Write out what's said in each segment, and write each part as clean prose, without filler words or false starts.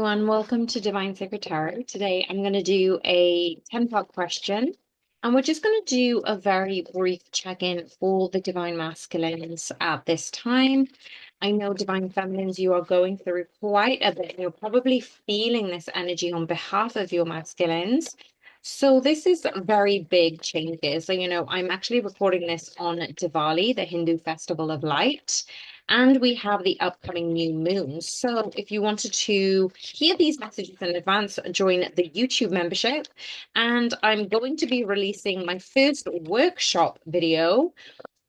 everyone, welcome to Divine Sacred Tarot. Today I'm going to do a 10-part question, and we're just going to do a very brief check-in for the Divine Masculines at this time. I know Divine Feminines, you are going through quite a bit, and you're probably feeling this energy on behalf of your masculines. So this is very big changes. So, I'm actually recording this on Diwali, the Hindu Festival of Light. And we have the upcoming new moon. So if you wanted to hear these messages in advance, join the YouTube membership. And I'm going to be releasing my first workshop video.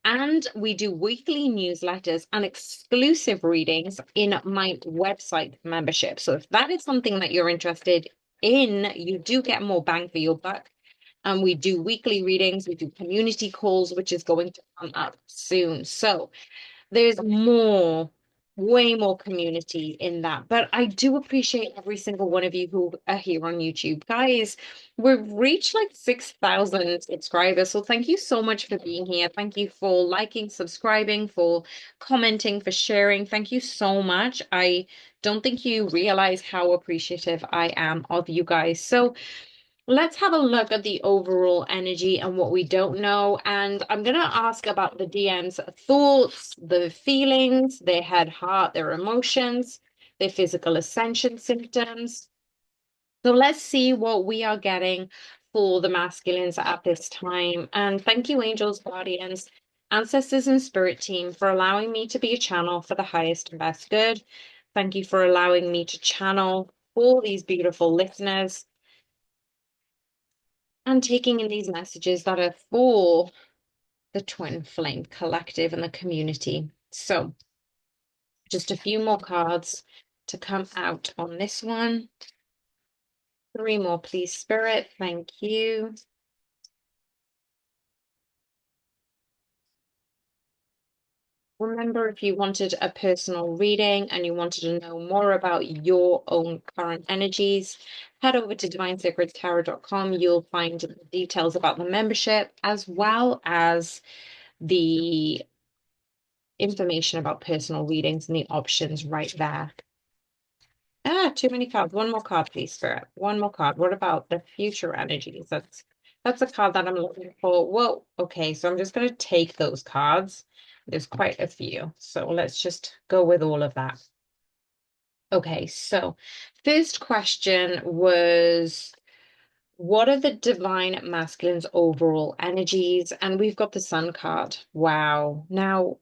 And we do weekly newsletters and exclusive readings in my website membership. So if that is something that you're interested in, you do get more bang for your buck. And we do weekly readings, we do community calls, which is going to come up soon. So there's way more community in that. But I do appreciate every single one of you who are here on YouTube. Guys, we've reached like 6,000 subscribers. So thank you so much for being here. Thank you for liking, subscribing, for commenting, for sharing. Thank you so much. I don't think you realize how appreciative I am of you guys. So let's have a look at the overall energy and what we don't know. And I'm going to ask about the DM's thoughts, the feelings, their head, heart, their emotions, their physical ascension symptoms. So let's see what we are getting for the masculines at this time. And thank you, angels, guardians, ancestors, and spirit team for allowing me to be a channel for the highest and best good. Thank you for allowing me to channel all these beautiful listeners and taking in these messages that are for the Twin Flame Collective and the community. So just a few more cards to come out on this one. 3 more, please, Spirit. Thank you. Remember, if you wanted a personal reading and you wanted to know more about your own current energies, head over to divinesacredtarot.com. You'll find details about the membership as well as the information about personal readings and the options right there. Too many cards. One more card, please, Spirit. One more card. What about the future energies? That's a card that I'm looking for. Whoa. Okay, so I'm just going to take those cards. There's quite a few. So let's just go with all of that. Okay, so first question was, what are the divine masculines' overall energies? And we've got the Sun card. Wow. Now,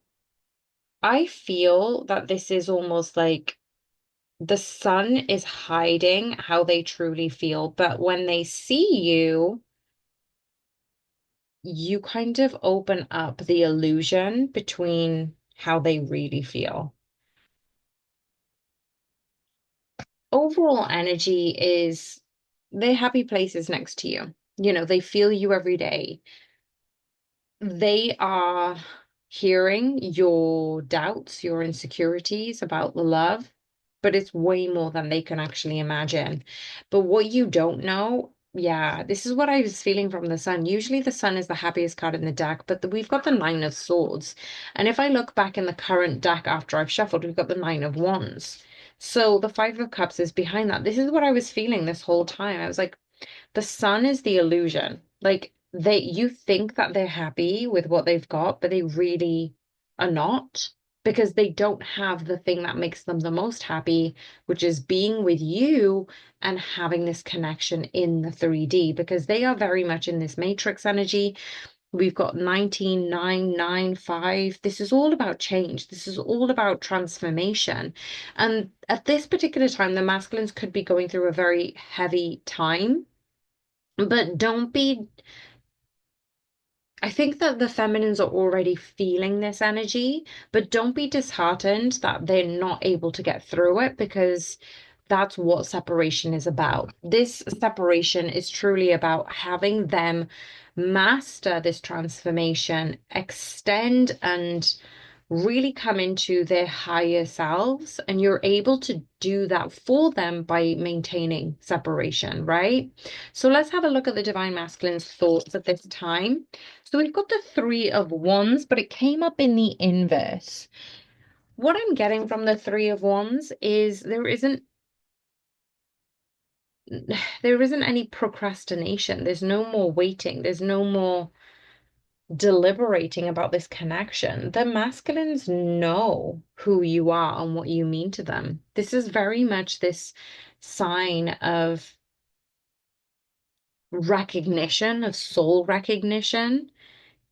I feel that this is almost like the sun is hiding how they truly feel, but when they see you, you kind of open up the illusion between how they really feel. Overall energy is they're happy places next to you. They feel you every day. They are hearing your doubts, your insecurities about the love, but it's way more than they can actually imagine. But what you don't know, yeah, this is what I was feeling from the sun. Usually the sun is the happiest card in the deck, but we've got the Nine of Swords. And if I look back in the current deck after I've shuffled, we've got the Nine of Wands. So the Five of Cups is behind that. This is what I was feeling this whole time. I was like, the sun is the illusion. Like you think that they're happy with what they've got, but they really are not because they don't have the thing that makes them the most happy, which is being with you and having this connection in the 3D because they are very much in this matrix energy. We've got 19,995. This is all about change. This is all about transformation. And at this particular time, the masculines could be going through a very heavy time. But I think that the feminines are already feeling this energy, but don't be disheartened that they're not able to get through it because that's what separation is about. This separation is truly about having them master this transformation, extend and really come into their higher selves. And you're able to do that for them by maintaining separation, right? So let's have a look at the divine masculine's thoughts at this time. So we've got the Three of Wands, but it came up in the inverse. What I'm getting from the Three of Wands is there isn't there isn't any procrastination. There's no more waiting. There's no more deliberating about this connection. The masculines know who you are and what you mean to them. This is very much this sign of recognition, of soul recognition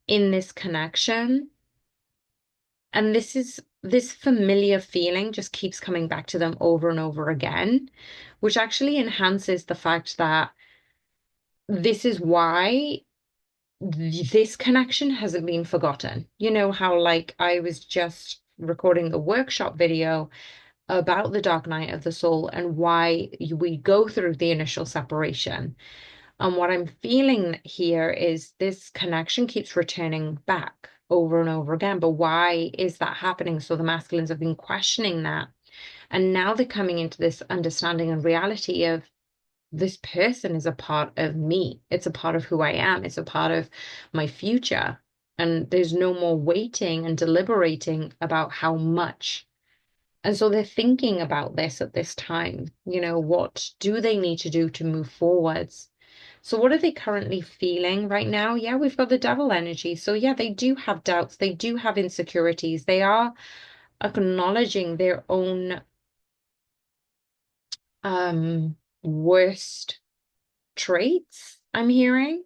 in this connection. And this familiar feeling just keeps coming back to them over and over again, which actually enhances the fact that this is why this connection hasn't been forgotten. You know how, like, I was just recording the workshop video about the dark night of the soul and why we go through the initial separation. And what I'm feeling here is this connection keeps returning back over and over again. But why is that happening? So the masculines have been questioning that. And now they're coming into this understanding and reality of this person is a part of me. It's a part of who I am. It's a part of my future. And there's no more waiting and deliberating about how much. And so they're thinking about this at this time. You know, what do they need to do to move forwards? So what are they currently feeling right now? Yeah, we've got the devil energy. So yeah, they do have doubts. They do have insecurities. They are acknowledging their own worst traits, I'm hearing,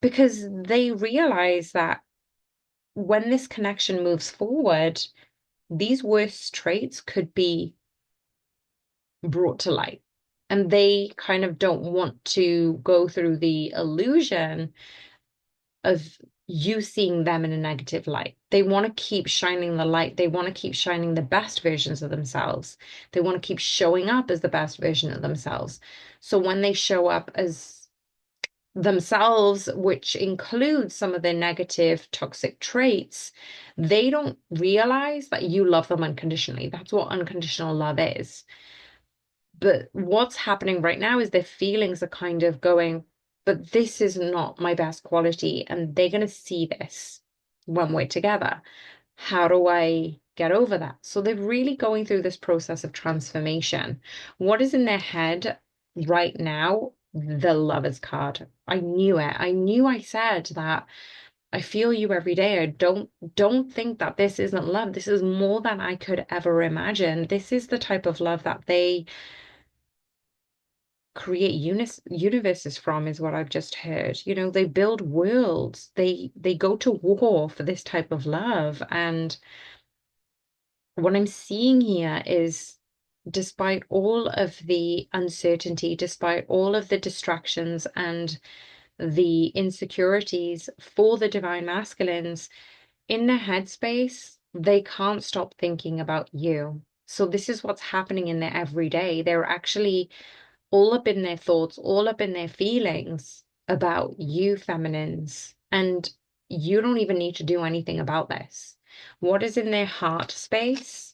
because they realize that when this connection moves forward, these worst traits could be brought to light. And they kind of don't want to go through the illusion of you seeing them in a negative light. They want to keep shining the light. They want to keep shining the best versions of themselves. They want to keep showing up as the best version of themselves. So when they show up as themselves, which includes some of their negative, toxic traits, they don't realize that you love them unconditionally. That's what unconditional love is. But what's happening right now is their feelings are kind of going, but this is not my best quality. And they're going to see this when we're together. How do I get over that? So they're really going through this process of transformation. What is in their head right now? The Lovers card. I knew it. I knew I said that I feel you every day. I don't think that this isn't love. This is more than I could ever imagine. This is the type of love that they create universes from, is what I've just heard. You know, they build worlds. They go to war for this type of love. And what I'm seeing here is, despite all of the uncertainty, despite all of the distractions and the insecurities for the divine masculines, in their headspace, they can't stop thinking about you. So this is what's happening in their everyday. They're actually all up in their thoughts, all up in their feelings about you, feminines. And you don't even need to do anything about this. What is in their heart space?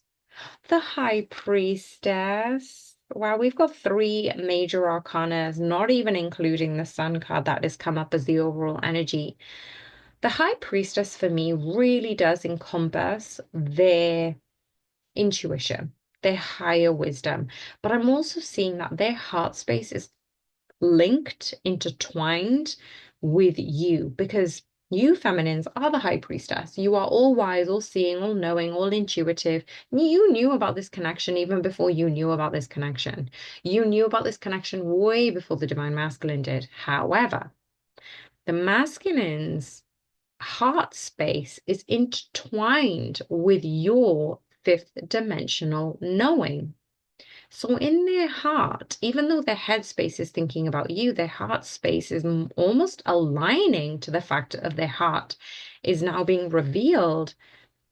The High Priestess. Wow, we've got three major arcanas, not even including the Sun card that has come up as the overall energy. The High Priestess for me really does encompass their intuition, their higher wisdom. But I'm also seeing that their heart space is linked, intertwined with you, because you feminines are the high priestess. You are all wise, all seeing, all knowing, all intuitive. You knew about this connection even before you knew about this connection. You knew about this connection way before the divine masculine did. However, the masculines heart space is intertwined with your fifth dimensional knowing. So in their heart, even though their head space is thinking about you, their heart space is almost aligning to the fact of their heart is now being revealed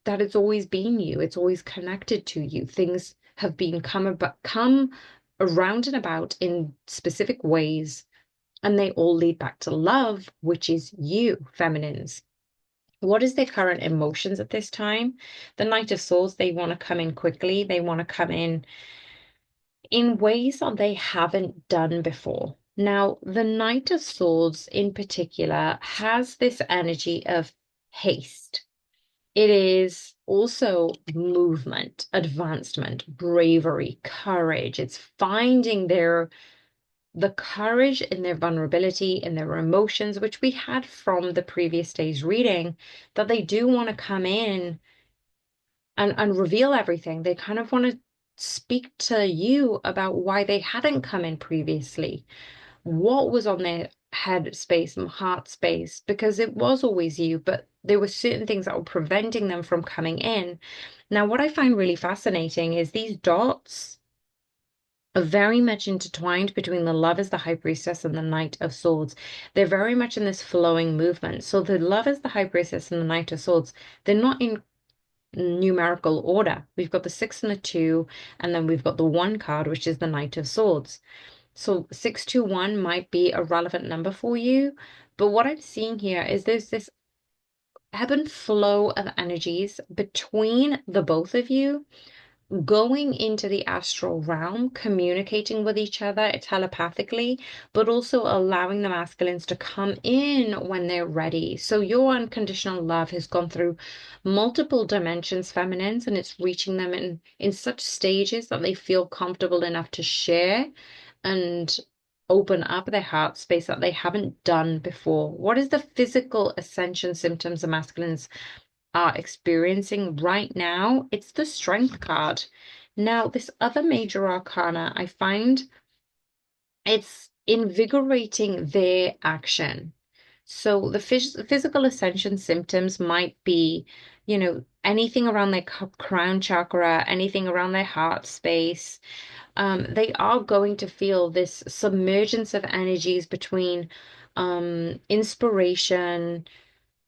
that it's always been you. It's always connected to you. Things have been come around and about in specific ways, and they all lead back to love, which is you, feminines. What is their current emotions at this time? The Knight of Swords, they want to come in quickly. They want to come in ways that they haven't done before. Now, the Knight of Swords in particular has this energy of haste. It is also movement, advancement, bravery, courage. It's finding the courage in their vulnerability, in their emotions, which we had from the previous day's reading, that they do want to come in and reveal everything. They kind of want to speak to you about why they hadn't come in previously, what was on their head space and heart space, because it was always you, but there were certain things that were preventing them from coming in. Now, what I find really fascinating is these dots are very much intertwined between the lovers, the high priestess, and the knight of swords. They're very much in this flowing movement. So the lovers, the high priestess, and the knight of swords, they're not in numerical order. We've got the 6 and the 2, and then we've got the 1 card, which is the knight of swords. So 621 might be a relevant number for you. But what I'm seeing here is there's this ebb and flow of energies between the both of you going into the astral realm, communicating with each other telepathically, but also allowing the masculines to come in when they're ready. So your unconditional love has gone through multiple dimensions, feminines, and it's reaching them in such stages that they feel comfortable enough to share and open up their heart space that they haven't done before. What is the physical ascension symptoms the masculines are experiencing right now? It's the Strength card. Now, this other major arcana, I find it's invigorating their action. So the physical ascension symptoms might be, anything around their crown chakra, anything around their heart space. They are going to feel this submergence of energies between inspiration,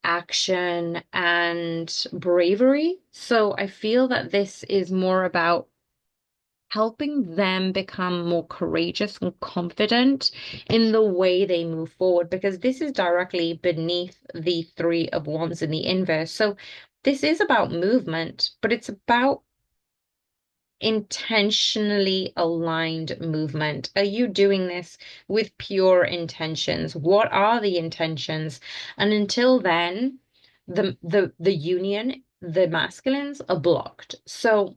action, and bravery. So I feel that this is more about helping them become more courageous and confident in the way they move forward, because this is directly beneath the 3 of Wands in the inverse. So this is about movement, but it's about intentionally aligned movement. Are you doing this with pure intentions? What are the intentions? And until then, the union, the masculines are blocked. So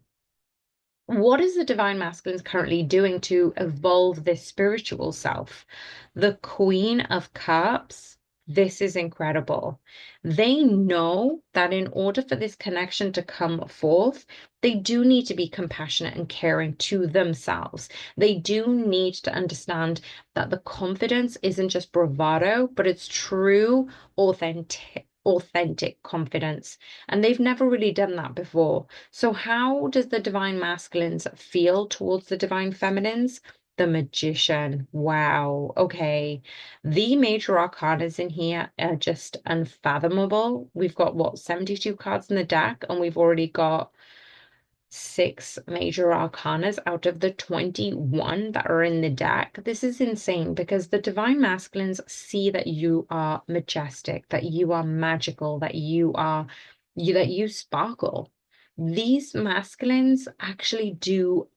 what is the divine masculines currently doing to evolve this spiritual self? The Queen of Cups, this is incredible. They know that in order for this connection to come forth, they do need to be compassionate and caring to themselves. They do need to understand that the confidence isn't just bravado, but it's true, authentic confidence. And they've never really done that before. So how does the divine masculines feel towards the divine feminines? The Magician. Wow. Okay. The major arcanas in here are just unfathomable. We've got what, 72 cards in the deck, and we've already got 6 major arcanas out of the 21 that are in the deck. This is insane because the divine masculines see that you are majestic, that you are magical, that you sparkle. These masculines actually do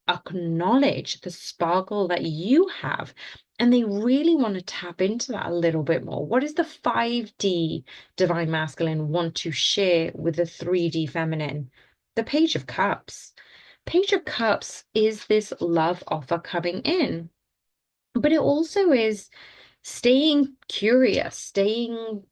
acknowledge the sparkle that you have, and they really want to tap into that a little bit more. What does the 5D divine masculine want to share with the 3D feminine? The Page of Cups. Page of Cups is this love offer coming in, but it also is staying curious, staying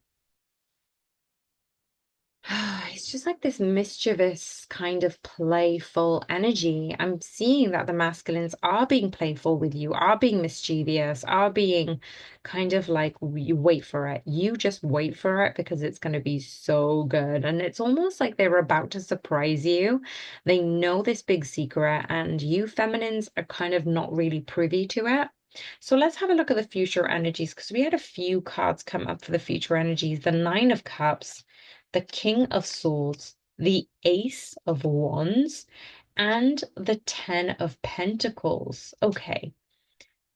it's just like this mischievous kind of playful energy. I'm seeing that the masculines are being playful with you, are being mischievous, are being kind of like, you wait for it. You just wait for it because it's going to be so good. And it's almost like they're about to surprise you. They know this big secret, and you feminines are kind of not really privy to it. So let's have a look at the future energies, because we had a few cards come up for the future energies. The 9 of Cups, the King of Swords, the Ace of Wands, and the 10 of Pentacles. Okay,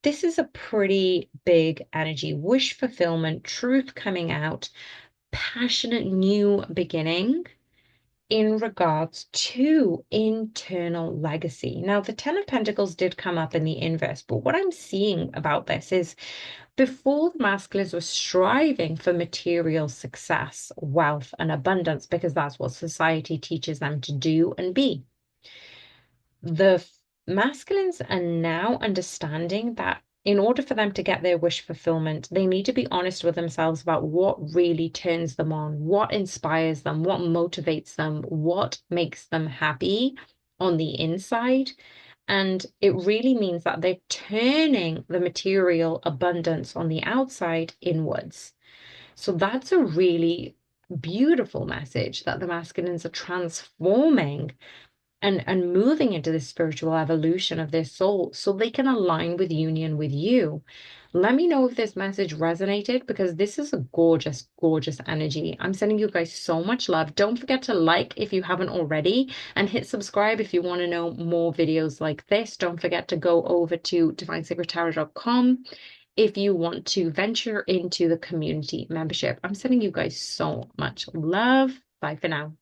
this is a pretty big energy. Wish fulfillment, truth coming out, passionate new beginning in regards to internal legacy. Now, the 10 of Pentacles did come up in the inverse, but what I'm seeing about this is Before, the masculines were striving for material success, wealth, and abundance because that's what society teaches them to do and be. The masculines are now understanding that in order for them to get their wish fulfillment, they need to be honest with themselves about what really turns them on, what inspires them, what motivates them, what makes them happy on the inside. And it really means that they're turning the material abundance on the outside inwards. So that's a really beautiful message that the masculines are transforming and moving into the spiritual evolution of their soul so they can align with union with you. Let me know if this message resonated because this is a gorgeous, gorgeous energy. I'm sending you guys so much love. Don't forget to like if you haven't already and hit subscribe if you want to know more videos like this. Don't forget to go over to divinesacredtarot.com if you want to venture into the community membership. I'm sending you guys so much love. Bye for now.